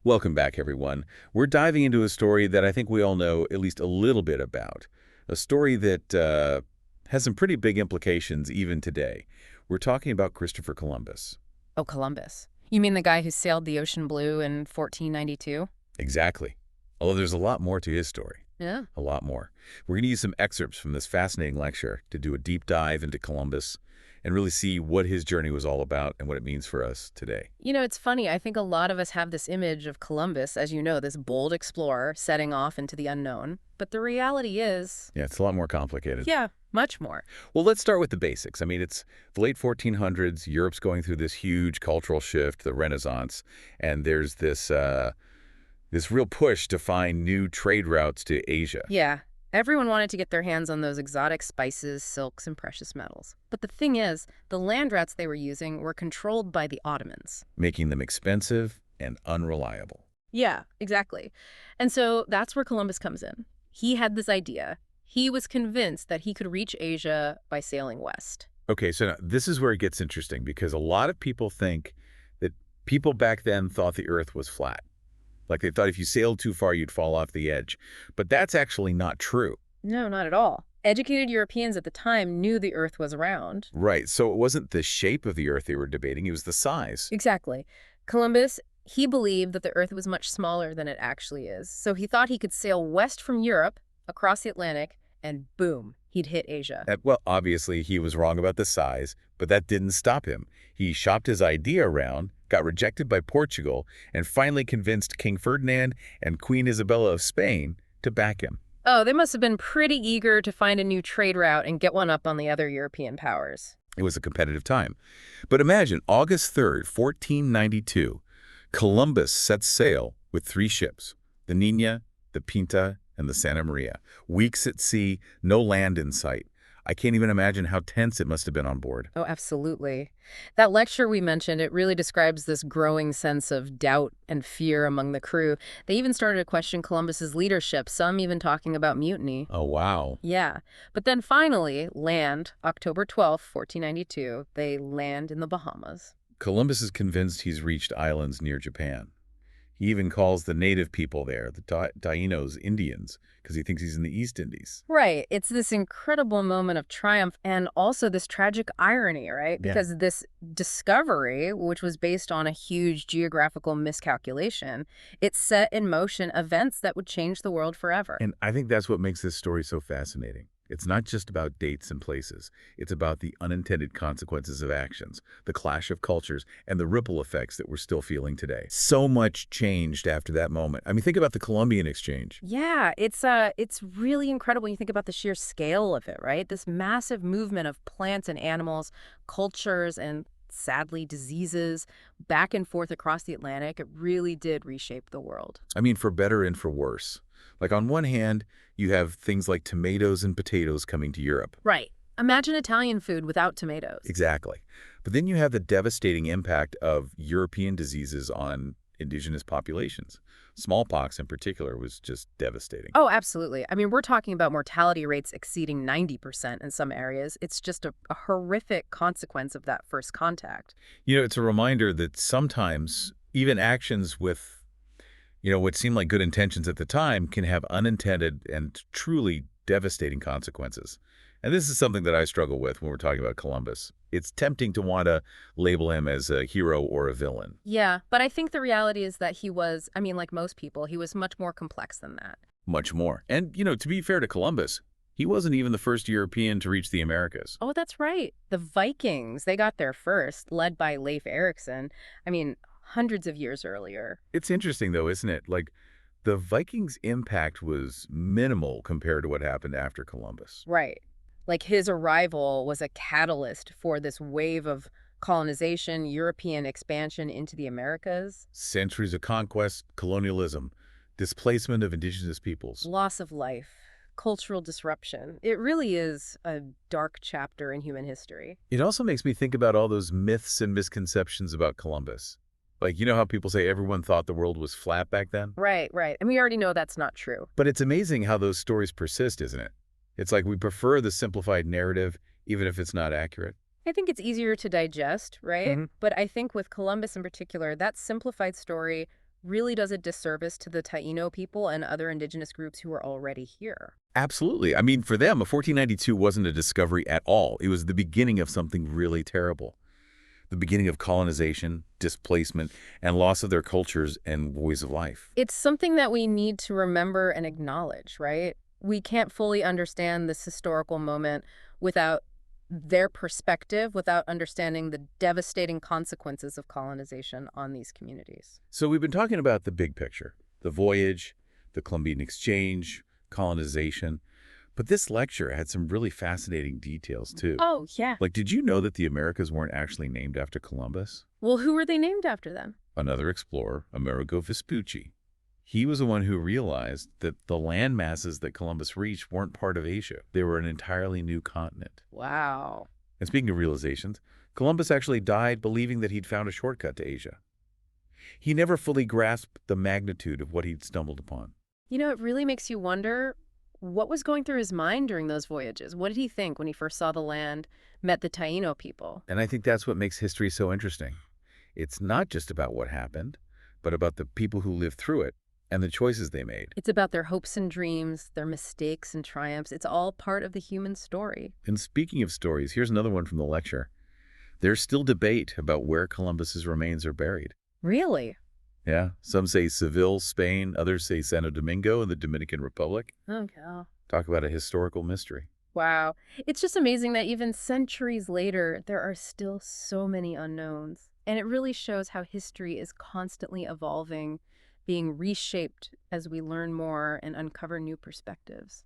Welcome back, everyone. We're diving into a story that I think we all know at least a little bit about. A story that has some pretty big implications even today. We're talking about Christopher Columbus. Oh, Columbus. You mean the guy who sailed the ocean blue in 1492? Exactly. Although there's a lot more to his story. Yeah. A lot more. We're going to use some excerpts from this fascinating lecture to do a deep dive into Columbus and really see what his journey was all about and what it means for us today. You know, it's funny. I think a lot of us have this image of Columbus, as you know, this bold explorer setting off into the unknown. But the reality is, Yeah, it's a lot more complicated. yeah, much more. Well, let's start with the basics. I mean, it's the late 1400s. Europe's going through this huge cultural shift, the Renaissance, and there's this real push to find new trade routes to Asia, Yeah. Everyone wanted to get their hands on those exotic spices, silks, and precious metals. But the thing is, the land routes they were using were controlled by the Ottomans. making them expensive and unreliable. Yeah, exactly. And so that's where Columbus comes in. He had this idea. He was convinced that he could reach Asia by sailing west. Okay, so now this is where it gets interesting because a lot of people think that people back then thought the Earth was flat. Like they thought if you sailed too far, you'd fall off the edge. But that's actually not true. No, not at all. Educated Europeans at the time knew the Earth was round. Right, so it wasn't the shape of the Earth they were debating, it was the size. Exactly. Columbus, he believed that the Earth was much smaller than it actually is. So he thought he could sail west from Europe, across the Atlantic, and boom, he'd hit Asia. Well, obviously, he was wrong about the size, but that didn't stop him. He shopped his idea around, got rejected by Portugal, and finally convinced King Ferdinand and Queen Isabella of Spain to back him. Oh, they must have been pretty eager to find a new trade route and get one up on the other European powers. It was a competitive time. But imagine August 3rd, 1492, Columbus sets sail with 3 ships, the Nina, the Pinta, and the Santa Maria. Weeks at sea, no land in sight. I can't even imagine how tense it must have been on board. Oh, absolutely. That lecture we mentioned, it really describes this growing sense of doubt and fear among the crew. They even started to question Columbus's leadership, some even talking about mutiny. Oh, wow. Yeah. But then finally, land, October 12th, 1492, they land in the Bahamas. Columbus is convinced he's reached islands near Japan. He even calls the native people there, the Taínos, Indians, because he thinks he's in the East Indies. Right. It's this incredible moment of triumph and also this tragic irony, right? Yeah. Because this discovery, which was based on a huge geographical miscalculation, it set in motion events that would change the world forever. And I think that's what makes this story so fascinating. It's not just about dates and places. It's about the unintended consequences of actions, the clash of cultures, and the ripple effects that we're still feeling today. So much changed after that moment. I mean, think about the Columbian Exchange. Yeah, it's really incredible when you think about the sheer scale of it, right? This massive movement of plants and animals, cultures, and sadly diseases back and forth across the Atlantic. It really did reshape the world. I mean, for better and for worse. Like on one hand, you have things like tomatoes and potatoes coming to Europe. Right. Imagine Italian food without tomatoes. Exactly. But then you have the devastating impact of European diseases on indigenous populations. Smallpox in particular was just devastating. Oh, absolutely. I mean, we're talking about mortality rates exceeding 90% in some areas. It's just a horrific consequence of that first contact. You know, it's a reminder that sometimes even actions with what seemed like good intentions at the time can have unintended and truly devastating consequences. And this is something that I struggle with when we're talking about Columbus. It's tempting to want to label him as a hero or a villain. Yeah, but I think the reality is that he was, I mean, like most people, he was much more complex than that. Much more. And, to be fair to Columbus, he wasn't even the first European to reach the Americas. Oh, that's right. The Vikings, they got there first, led by Leif Erikson. I mean, hundreds of years earlier. It's interesting, though, isn't it? Like, the Vikings' impact was minimal compared to what happened after Columbus. Right. Like his arrival was a catalyst for this wave of colonization, European expansion into the Americas. Centuries of conquest, colonialism, displacement of indigenous peoples. Loss of life, cultural disruption. It really is a dark chapter in human history. It also makes me think about all those myths and misconceptions about Columbus. Like, you know how people say everyone thought the world was flat back then? Right, right. And we already know that's not true. But it's amazing how those stories persist, isn't it? It's like we prefer the simplified narrative, even if it's not accurate. I think it's easier to digest, right? But I think with Columbus in particular, that simplified story really does a disservice to the Taino people and other indigenous groups who are already here. Absolutely. I mean, for them, a 1492 wasn't a discovery at all. It was the beginning of something really terrible. The beginning of colonization, displacement, and loss of their cultures and ways of life. It's something that we need to remember and acknowledge, right? We can't fully understand this historical moment without their perspective, without understanding the devastating consequences of colonization on these communities. So we've been talking about the big picture, the voyage, the Columbian Exchange, colonization. But this lecture had some really fascinating details, too. Oh, yeah. Like, did you know that the Americas weren't actually named after Columbus? Well, who were they named after then? Another explorer, Amerigo Vespucci. He was the one who realized that the land masses that Columbus reached weren't part of Asia. They were an entirely new continent. Wow. And speaking of realizations, Columbus actually died believing that he'd found a shortcut to Asia. He never fully grasped the magnitude of what he'd stumbled upon. You know, it really makes you wonder what was going through his mind during those voyages. What did he think when he first saw the land, met the Taino people? And I think that's what makes history so interesting. It's not just about what happened, but about the people who lived through it and the choices they made. It's about their hopes and dreams, their mistakes and triumphs. It's all part of the human story. And speaking of stories, here's another one from the lecture. There's still debate about where Columbus's remains are buried. Really? Yeah, some say Seville, Spain, others say Santo Domingo in the Dominican Republic. Okay. Talk about a historical mystery. Wow. It's just amazing that even centuries later, there are still so many unknowns. And it really shows how history is constantly evolving, being reshaped as we learn more and uncover new perspectives.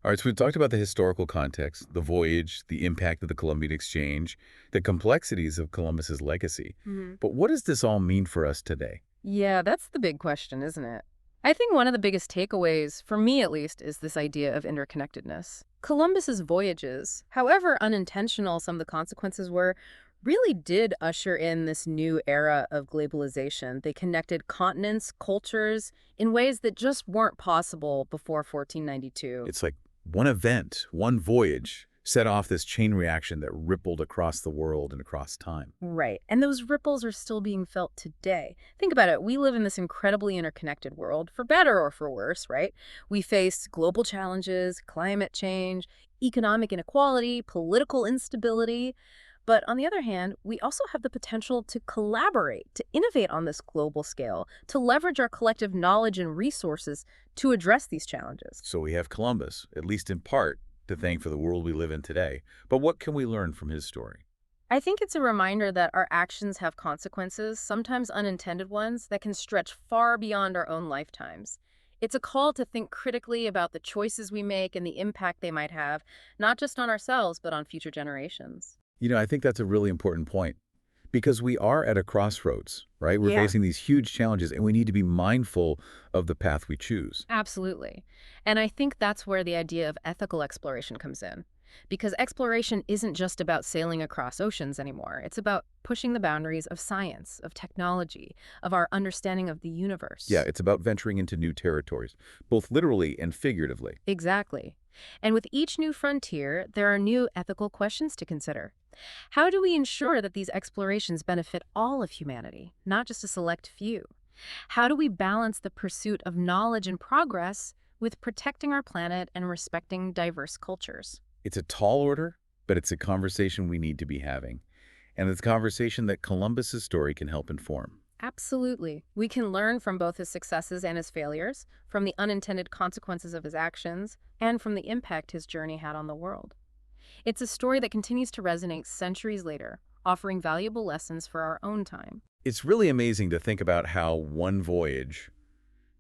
All right, so we've talked about the historical context, the voyage, the impact of the Columbian Exchange, the complexities of Columbus's legacy. But what does this all mean for us today? Yeah, that's the big question, isn't it? I think one of the biggest takeaways, for me at least, is this idea of interconnectedness. Columbus's voyages, however unintentional some of the consequences were, really did usher in this new era of globalization. They connected continents, cultures, in ways that just weren't possible before 1492. It's like one event, one voyage, set off this chain reaction that rippled across the world and across time. Right. And those ripples are still being felt today. Think about it. We live in this incredibly interconnected world, for better or for worse, right? We face global challenges, climate change, economic inequality, political instability. But on the other hand, we also have the potential to collaborate, to innovate on this global scale, to leverage our collective knowledge and resources to address these challenges. So we have Columbus, at least in part, to thank for the world we live in today. But what can we learn from his story? I think it's a reminder that our actions have consequences, sometimes unintended ones, that can stretch far beyond our own lifetimes. It's a call to think critically about the choices we make and the impact they might have, not just on ourselves, but on future generations. You know, I think that's a really important point because we are at a crossroads, right? We're Yeah. facing these huge challenges and we need to be mindful of the path we choose. Absolutely. And I think that's where the idea of ethical exploration comes in. Because exploration isn't just about sailing across oceans anymore. It's about pushing the boundaries of science, of technology, of our understanding of the universe. Yeah, it's about venturing into new territories, both literally and figuratively. Exactly. And with each new frontier, there are new ethical questions to consider. How do we ensure that these explorations benefit all of humanity, not just a select few? How do we balance the pursuit of knowledge and progress with protecting our planet and respecting diverse cultures? It's a tall order, but it's a conversation we need to be having. And it's a conversation that Columbus's story can help inform. Absolutely. We can learn from both his successes and his failures, from the unintended consequences of his actions, and from the impact his journey had on the world. It's a story that continues to resonate centuries later, offering valuable lessons for our own time. It's really amazing to think about how one voyage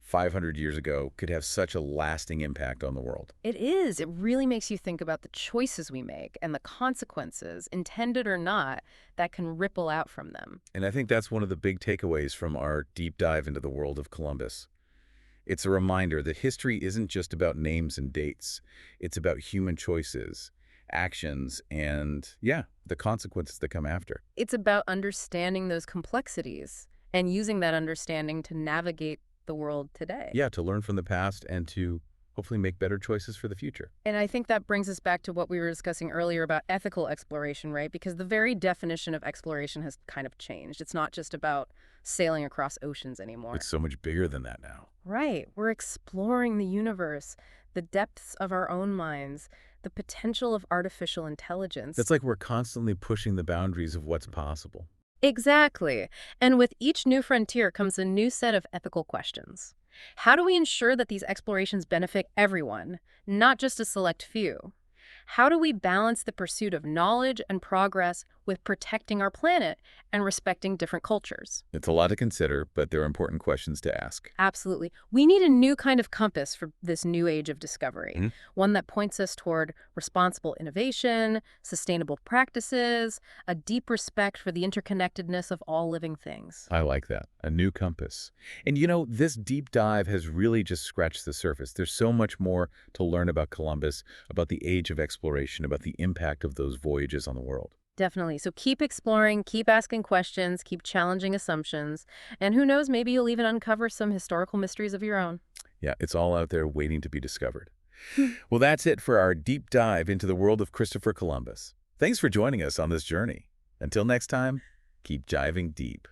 500 years ago could have such a lasting impact on the world. It is. It really makes you think about the choices we make and the consequences, intended or not, that can ripple out from them. And I think that's one of the big takeaways from our deep dive into the world of Columbus. It's a reminder that history isn't just about names and dates. It's about human choices, actions, and, yeah, the consequences that come after. It's about understanding those complexities and using that understanding to navigate the world today. Yeah, to learn from the past and to hopefully make better choices for the future. And I think that brings us back to what we were discussing earlier about ethical exploration, right? Because the very definition of exploration has kind of changed. It's not just about sailing across oceans It's anymore. so much bigger than that now. Right. We're exploring the universe, the depths of our own minds, the potential of artificial intelligence. It's like we're constantly pushing the boundaries of what's possible. Exactly. And with each new frontier comes a new set of ethical questions. How do we ensure that these explorations benefit everyone, not just a select few? How do we balance the pursuit of knowledge and progress with protecting our planet and respecting different cultures? It's a lot to consider, but they're important questions to ask. Absolutely. We need a new kind of compass for this new age of discovery, Mhm. one that points us toward responsible innovation, sustainable practices, a deep respect for the interconnectedness of all living things. I like that. A new compass. And this deep dive has really just scratched the surface. There's so much more to learn about Columbus, about the age of exploration, about the impact of those voyages on the world. Definitely. So keep exploring, keep asking questions, keep challenging assumptions, and who knows, maybe you'll even uncover some historical mysteries of your own. Yeah, it's all out there waiting to be discovered. Well, that's it for our deep dive into the world of Christopher Columbus. Thanks for joining us on this journey. Until next time, keep jiving deep.